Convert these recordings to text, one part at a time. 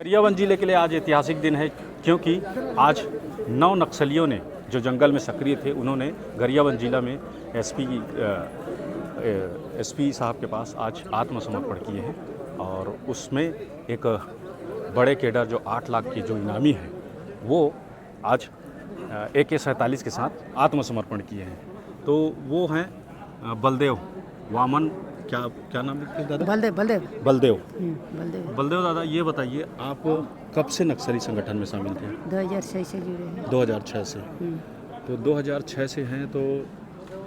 गरियाबंद जिले के लिए आज ऐतिहासिक दिन है, क्योंकि आज 9 नक्सलियों ने जो जंगल में सक्रिय थे, उन्होंने गरियाबंद जिला में एसपी साहब के पास आज आत्मसमर्पण किए हैं। और उसमें एक बड़े केडर जो 8 लाख की जो इनामी है, वो आज AK-47 के साथ आत्मसमर्पण किए हैं। तो वो हैं बलदेव वामन, क्या नाम है दादा? बलदेव दादा, ये बताइए आप कब से नक्सली संगठन में शामिल थे? 2006 से जुड़े हैं। 2006 से। तो 2006 से हैं, तो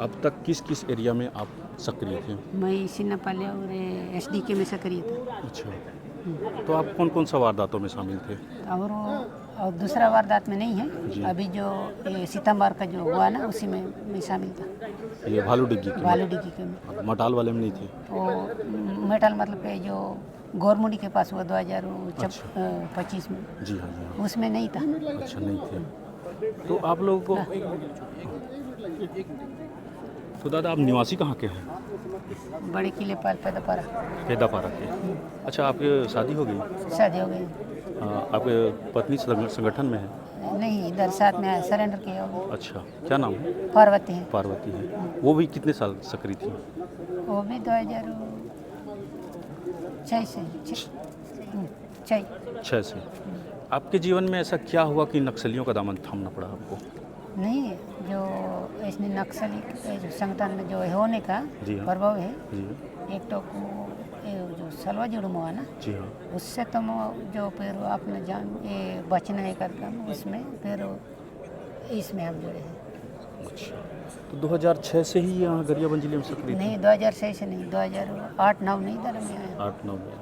अब तक किस किस एरिया में आप सक्रिय थे? मैं सिन्नापाले और SDK में सक्रिय था। अच्छा, तो आप कौन कौन सा वारदातों में शामिल थे? और दूसरा वारदात में नहीं है। अभी जो सितंबर का जो हुआ ना, उसी में मैं शामिल था। ये भालू डिग्गी के में। मटाल वाले में नहीं थे? वो मेटल मतलब के जो गौरमुंडी के पास हुआ 2025 में। जी हाँ। उसमें नहीं था। अच्छा, नहीं थे। तो आप लोगों को तो दादा, आप निवासी कहाँ के हैं? बड़े किले पाल पैदापारा के। अच्छा, आपकी शादी हो गई? शादी हो गई। आपके पत्नी संगठन में है? नहीं, इधर साथ में सरेंडर किया हो। अच्छा, क्या नाम है? पार्वती है। वो भी कितने साल सक्रिय थी? वो भी 2006 से। आपके जीवन में ऐसा क्या हुआ कि नक्सलियों का दामन थामना पड़ा आपको? नहीं, जो इसने नक्सली जो संगठन में जो होने का प्रभाव है जी। एक तो जो सलवा जुर्म हुआ ना, जी हाँ, उससे तो जो फिर अपने जान ये बचना है करके उसमें फिर इसमें हम जुड़े हैं। अच्छा, तो 2006 से ही यहाँ गरियाबंद जिले में सक्रिय? नहीं, 2006 से नहीं, 2008-9 नहीं इधर में आया। 8-9 में।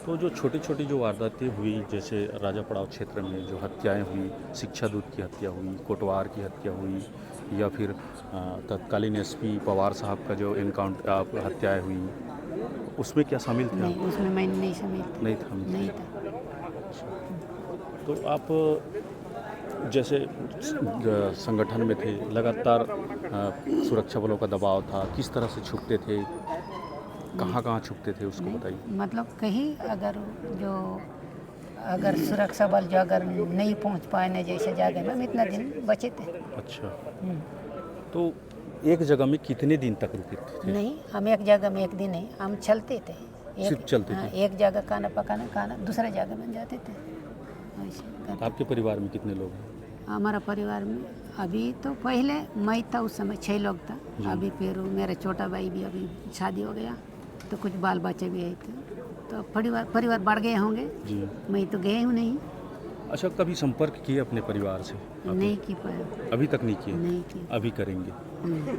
तो जो छोटी छोटी जो वारदातें हुई, जैसे राजा पड़ाव क्षेत्र में जो हत्याएं हुई, शिक्षा दूत की हत्या हुई, कोटवार की हत्या हुई, या फिर तत्कालीन SP पवार साहब का जो एनकाउंटर हत्याएं हुई, उसमें क्या शामिल थे? नहीं, उसमें मैं नहीं शामिल था। नहीं था। तो आप जैसे संगठन में थे, लगातार सुरक्षा बलों का दबाव था, किस तरह से छुपते थे, कहाँ छुपते थे, उसको बताइए। मतलब कहीं अगर सुरक्षा बल जो अगर नहीं पहुंच पाए न जैसे जगह में, हम इतना दिन बचे थे। अच्छा, तो एक जगह में कितने दिन तक रुके थे? नहीं, हम एक जगह में एक दिन नहीं, हम चलते थे। सिर्फ चलते थे? एक जगह खाना पकाना दूसरे जगह में जाते थे। आपके परिवार में कितने लोग हैं? हमारा परिवार में अभी तो पहले मैं था, उस समय 6 लोग था। अभी फिर मेरा छोटा भाई भी अभी शादी हो गया, तो कुछ बाल बच्चे भी आए थे, तो परिवार बढ़ गए होंगे जी। मैं तो गए हूँ नहीं। अच्छा, कभी संपर्क किए अपने परिवार से? नहीं की पाया, अभी तक नहीं किए? नहीं किए। अभी करेंगे।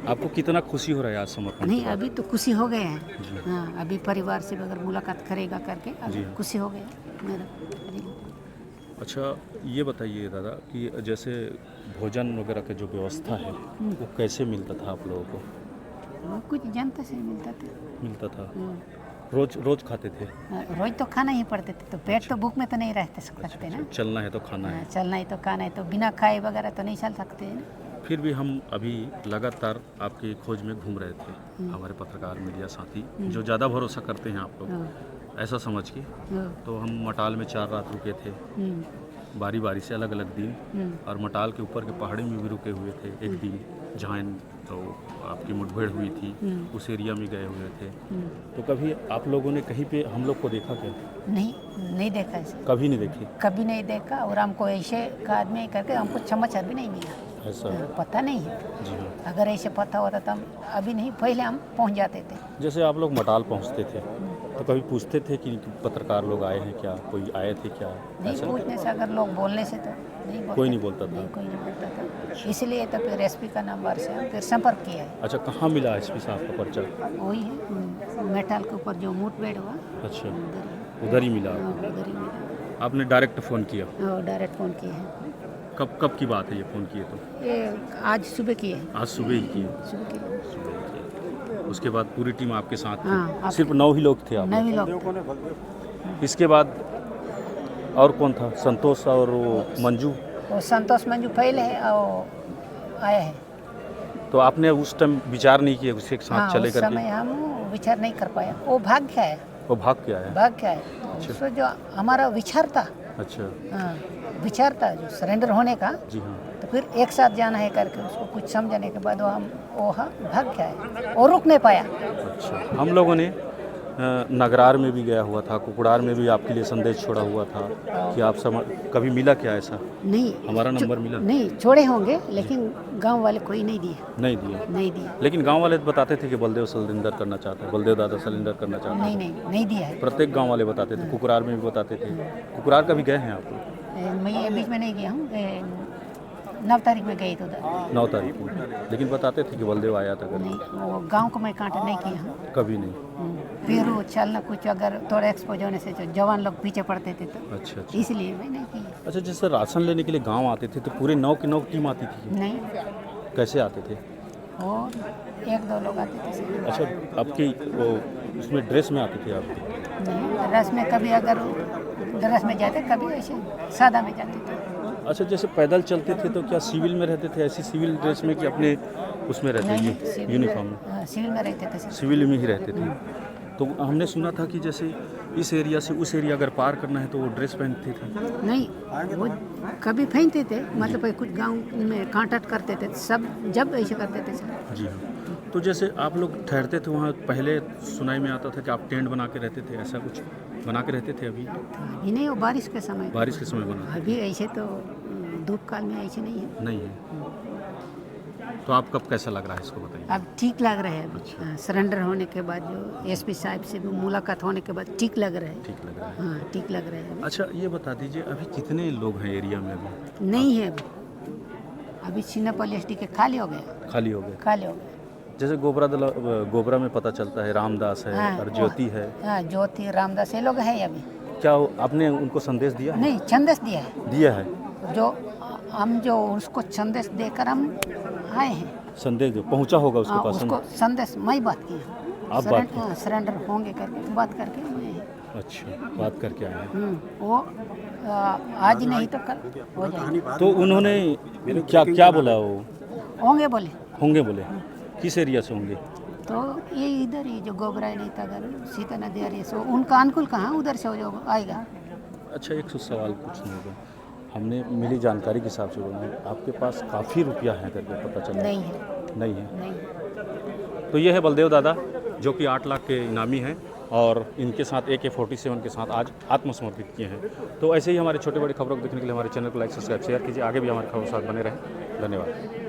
आपको कितना खुशी हो रहा है आज समर्पण? नहीं, अभी तो खुशी हो गया है। हाँ, अभी परिवार से अगर मुलाकात करेगा करके अभी खुशी हो गया मेरा। अच्छा, ये बताइए दादा कि जैसे भोजन वगैरह की जो व्यवस्था है, वो कैसे मिलता था आप लोगों को? कुछ जनता से मिलता था। रोज खाते थे? रोज तो खाना ही पड़ते थे, तो पेट तो भूख में तो नहीं रहते सकते ना। चलना है तो खाना है। चलना है तो खाना है, तो बिना खाए वगैरह तो नहीं चल सकते हैं। फिर भी हम अभी लगातार आपकी खोज में घूम रहे थे, हमारे पत्रकार मीडिया साथी जो ज़्यादा भरोसा करते हैं आप लोग, ऐसा समझ के, तो हम मटाल में 4 रात रुके थे, बारी बारी से अलग अलग दिन, और मटाल के ऊपर के पहाड़ी में भी रुके हुए थे एक दिन, जहाँ तो आपकी मुठभेड़ हुई थी, उस एरिया में गए हुए थे। तो कभी आप लोगों ने कहीं पे हम लोग को देखा क्या? नहीं देखा ऐसे। कभी नहीं देखा, और हमको ऐसे आदमी करके हमको समाचार भी नहीं मिला। ऐसा पता नहीं है जी। अगर ऐसे पता होता तो हम अभी नहीं, पहले हम पहुंच जाते थे। जैसे आप लोग मटाल पहुंचते थे, तो कभी पूछते थे कि पत्रकार लोग आए हैं क्या, कोई आए थे क्या? नहीं, पूछने से, अगर लोग बोलने से तो कोई नहीं बोलता था। इसलिए तो फिर SP का नंबर से हम फिर संपर्क किया है। अच्छा, कहाँ मिला SP साहब का पर्चा? वही है, मेटल के ऊपर जो मुठभेड़ हुआ। अच्छा, उधर ही मिला। आपने डायरेक्ट फ़ोन किया? डायरेक्ट फ़ोन किया है। कब की बात है ये फ़ोन किए? तो ये आज सुबह किए। आज सुबह ही किए? सुबह किए। उसके बाद पूरी टीम आपके साथ थी? सिर्फ 9 ही लोग थे आप? 9 ही लोग। इसके बाद और कौन था? संतोष और वो मंजू? वो संतोष मंजू पहले है और आया है। तो आपने उस टाइम विचार नहीं किया उसके साथ चले करके? उस समय हम विचार नहीं कर पाया, वो भाग गया है। वो भाग के आया? भाग क्या है उसको जो हमारा विचार था, अच्छा हाँ विचार था जो सरेंडर होने का, जी हाँ। तो फिर एक साथ जाना है करके उसको कुछ समझाने के बाद वो भाग गया है और रुक नहीं पाया। अच्छा, हम लोगों ने नगरार में भी गया हुआ था, कुकुड़ार में भी आपके लिए संदेश छोड़ा हुआ था कि आप कभी मिला क्या ऐसा? नहीं हमारा नंबर मिला? नहीं छोड़े होंगे, लेकिन गांव वाले कोई नहीं दिए, नहीं दिया? नहीं दिया। लेकिन गांव वाले बताते थे कि बलदेव सलेंडर करना चाहता है, बलदेव दादा सलेंडर करना चाहता है। नहीं दिया है। प्रत्येक गांव वाले बताते थे, कुकुरार में भी बताते थे। कुकुरार कभी गए हैं आप? मैं ये बीच में नहीं गया हूँ, 9 तारीख में गई तो उधर। 9 तारीख को, लेकिन बताते थे कि बलदेव आया था करके। नहीं वो गांव को मैं कांटेक्ट नहीं किया हूँ कभी नहीं? फिर वो चलना कुछ अगर थोड़ा एक्सपोज होने से जो जवान लोग पीछे पड़ते थे तो अच्छा अच्छा। इसलिए मैं नहीं किया। अच्छा, जैसे राशन लेने के लिए गांव आते थे तो पूरे 9 की 9 टीम आती थी? नहीं कैसे आते थे? और 1-2 लोग आते थे। अच्छा, आपकी वो उसमें ड्रेस में आते थे आप? नहीं रस में कभी अगर रस में जाते, कभी ऐसे सादा में जाते थे। अच्छा, जैसे पैदल चलते थे तो क्या सिविल में रहते थे, ऐसी सिविल ड्रेस में कि अपने उसमें रहते नहीं थे यूनिफॉर्म में? सिविल में रहते थे सब। सिविल में ही रहते थे। तो हमने सुना था कि जैसे इस एरिया से उस एरिया अगर पार करना है तो वो ड्रेस पहनते थे? नहीं वो कभी पहनते थे, मतलब कुछ गांव में कांटेक्ट करते थे सब, जब ऐसे करते थे सब। जी हाँ। तो जैसे आप लोग ठहरते थे वहाँ, पहले सुनाई में आता था कि आप टेंट बना के रहते थे, ऐसा कुछ बना के रहते थे? अभी अभी नहीं, वो बारिश के समय। बारिश के समय बना? अभी ऐसे तो धूप काल में ऐसे नहीं है। नहीं है। तो आप कब कैसा लग रहा है इसको बताइए? अब ठीक लग रहा है अभी। सरेंडर होने के बाद जो एसपी साहब से भी मुलाकात होने के बाद ठीक लग रहा है। ठीक लग रहा है? हाँ ठीक लग रहा है अभी। अच्छा, ये बता दीजिए अभी कितने लोग हैं एरिया में? अभी नहीं है अभी सीनापल्ली एसटी के खाली हो गए, खाली हो गए? खाली हो गए। जैसे गोबरा में पता चलता है रामदास है हाँ, और ज्योति है। हाँ ज्योति रामदास ये लोग हैं अभी। क्या आपने उनको संदेश दिया है? नहीं संदेश दिया है, दिया है। जो उसको संदेश देकर हम आए हैं। संदेश जो पहुंचा होगा उसके पास? उसको संदेश मैं बात किया, आप बात की? सरेंडर होंगे करके बात करके मैं। अच्छा, बात करके आए हैं। वो आज नहीं तो कल हो जाएगा। तो उन्होंने क्या बोला? वो होंगे बोले। होंगे बोले? किस एरिया से होंगे? तो ये इधर ही जो गोबरा नहीं था अगर सीता नदी आ रही है सो उनका अनुकूल कहाँ, उधर से जो आएगा। अच्छा, एक सवाल पूछना होगा, हमने मिली जानकारी के हिसाब से बोला आपके पास काफ़ी रुपया है करके पता चला? नहीं है। नहीं है? नहीं। तो ये है बलदेव दादा जो कि 8 लाख के इनामी हैं और इनके साथ AK-47 के साथ आज आत्मसमर्पित किए हैं। तो ऐसे ही हमारे छोटे बड़े खबरों को देखने के लिए हमारे चैनल को लाइक सब्सक्राइब शेयर कीजिए। आगे भी हमारे खबरों के साथ बने रहें। धन्यवाद।